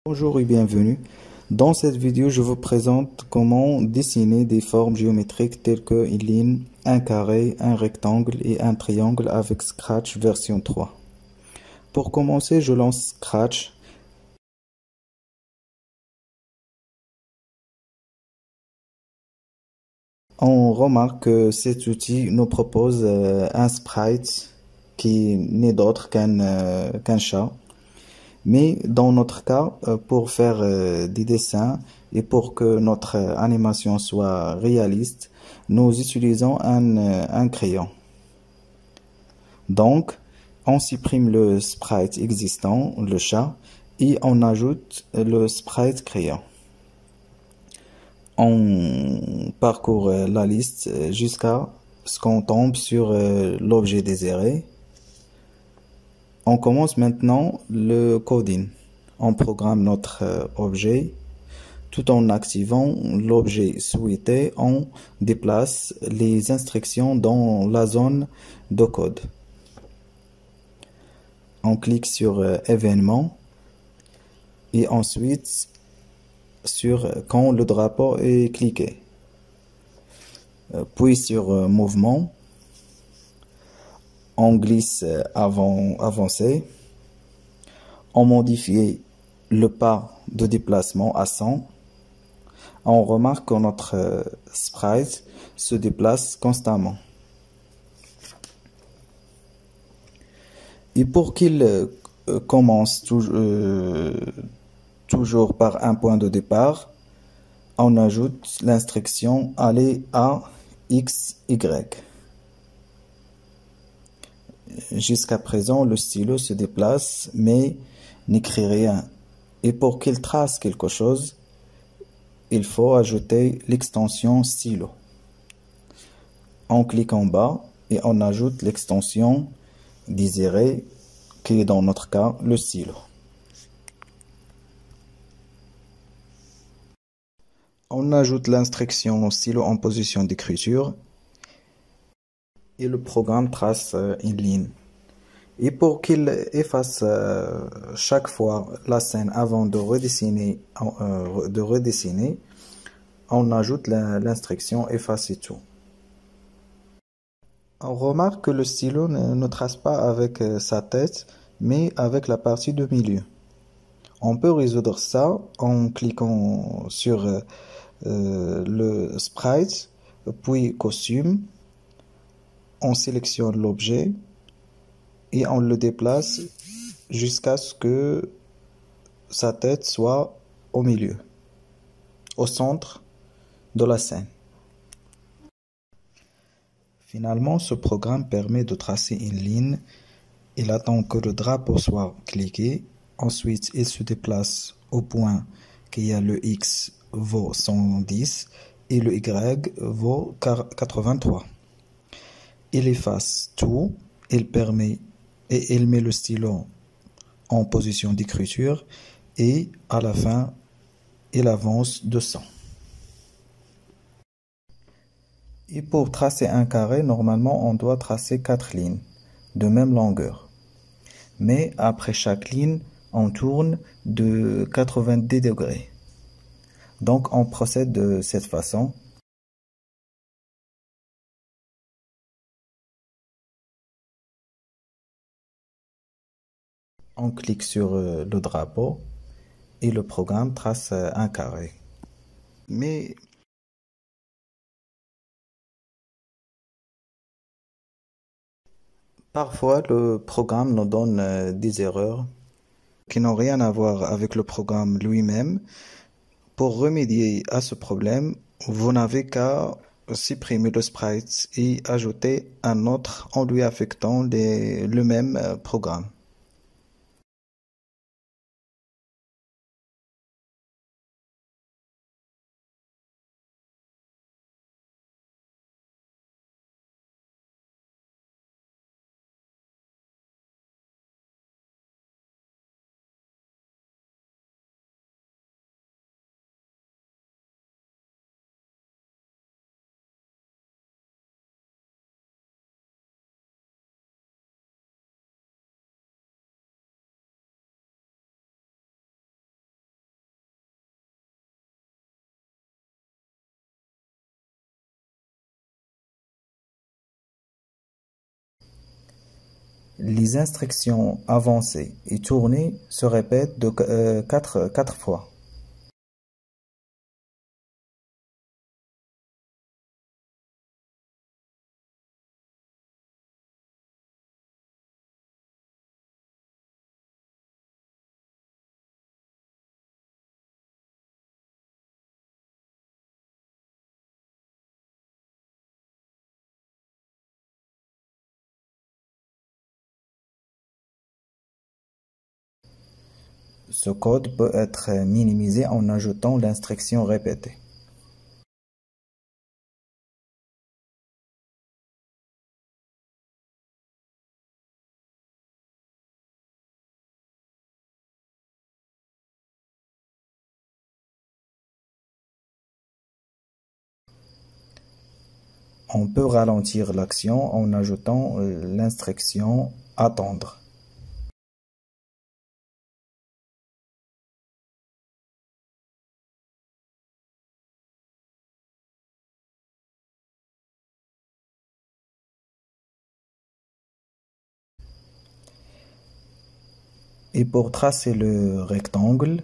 Bonjour et bienvenue. Dans cette vidéo, je vous présente comment dessiner des formes géométriques telles que une ligne, un carré, un rectangle et un triangle avec Scratch version 3. Pour commencer, je lance Scratch. On remarque que cet outil nous propose un sprite qui n'est d'autre qu'un chat. Mais dans notre cas, pour faire des dessins et pour que notre animation soit réaliste, nous utilisons un crayon. Donc, on supprime le sprite existant, le chat, et on ajoute le sprite crayon. On parcourt la liste jusqu'à ce qu'on tombe sur l'objet désiré. On commence maintenant le coding. On programme notre objet. Tout en activant l'objet souhaité, on déplace les instructions dans la zone de code. On clique sur événement et ensuite sur quand le drapeau est cliqué. Puis sur mouvement. On glisse avant avancer. On modifie le pas de déplacement à 100. On remarque que notre sprite se déplace constamment. Et pour qu'il commence toujours par un point de départ, on ajoute l'instruction aller à x, y. Jusqu'à présent, le stylo se déplace mais n'écrit rien. Et pour qu'il trace quelque chose, il faut ajouter l'extension stylo. On clique en bas et on ajoute l'extension désirée qui est dans notre cas le stylo. On ajoute l'instruction stylo en position d'écriture et le programme trace une ligne. Et pour qu'il efface chaque fois la scène avant de redessiner, on ajoute l'instruction effacer tout. On remarque que le stylo ne trace pas avec sa tête, mais avec la partie de milieu. On peut résoudre ça en cliquant sur le sprite, puis costume. On sélectionne l'objet et on le déplace jusqu'à ce que sa tête soit au milieu, au centre de la scène. Finalement, ce programme permet de tracer une ligne. Il attend que le drapeau soit cliqué. Ensuite, il se déplace au point qui a le X vaut 110 et le Y vaut 83. Il efface tout. Il met le stylo en position d'écriture et à la fin, il avance de 100. Et pour tracer un carré, normalement, on doit tracer 4 lignes de même longueur. Mais après chaque ligne, on tourne de 90 degrés. Donc, on procède de cette façon. On clique sur le drapeau et le programme trace un carré. Mais parfois, le programme nous donne des erreurs qui n'ont rien à voir avec le programme lui-même. Pour remédier à ce problème, vous n'avez qu'à supprimer le sprite et ajouter un autre en lui affectant le même programme. Les instructions avancées et tournées se répètent de 4 fois. Ce code peut être minimisé en ajoutant l'instruction répétée. On peut ralentir l'action en ajoutant l'instruction attendre. Et pour tracer le rectangle,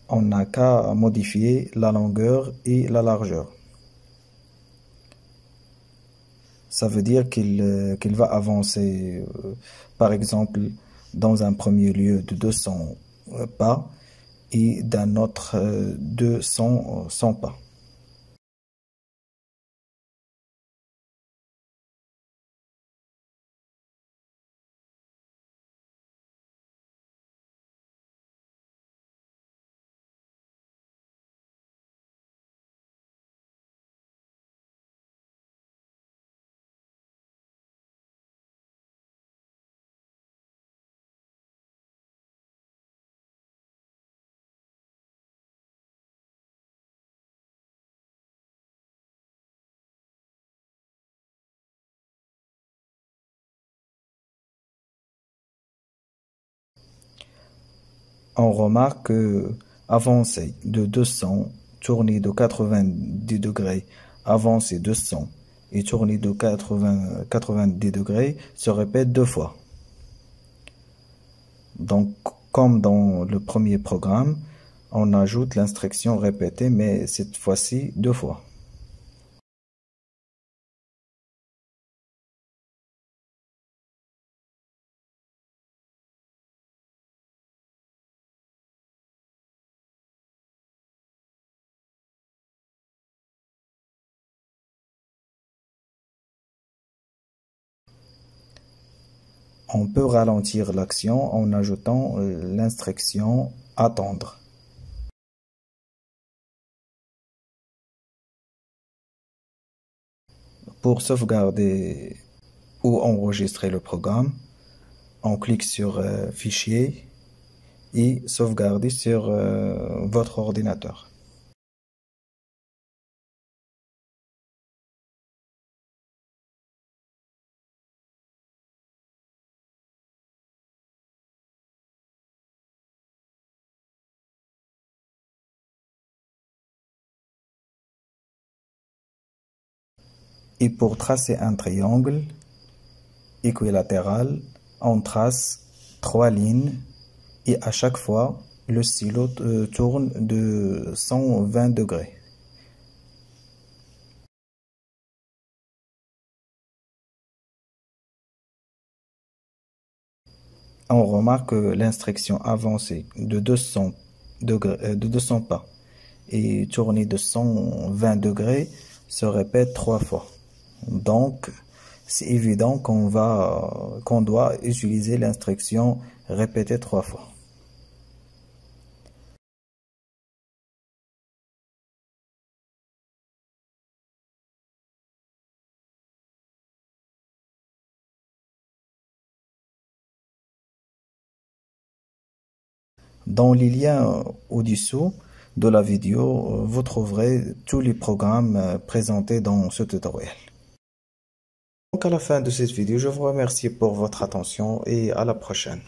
on n'a qu'à modifier la longueur et la largeur. Ça veut dire qu'il va avancer, par exemple, dans un premier lieu de 200 pas et d'un autre de 100 pas. On remarque que avancer de 200, tourner de 90 degrés, avancer de 100 et tourner de 90 degrés se répètent 2 fois. Donc, comme dans le premier programme, on ajoute l'instruction répétée, mais cette fois-ci 2 fois. On peut ralentir l'action en ajoutant l'instruction attendre. Pour sauvegarder ou enregistrer le programme, on clique sur Fichier et sauvegarder sur votre ordinateur. Et pour tracer un triangle équilatéral, on trace 3 lignes et à chaque fois, le stylo tourne de 120 degrés. On remarque que l'instruction avancée de 200 pas et tournée de 120 degrés se répète 3 fois. Donc, c'est évident qu'on doit utiliser l'instruction répétée 3 fois. Dans les liens au-dessous de la vidéo, vous trouverez tous les programmes présentés dans ce tutoriel. Donc à la fin de cette vidéo, je vous remercie pour votre attention et à la prochaine.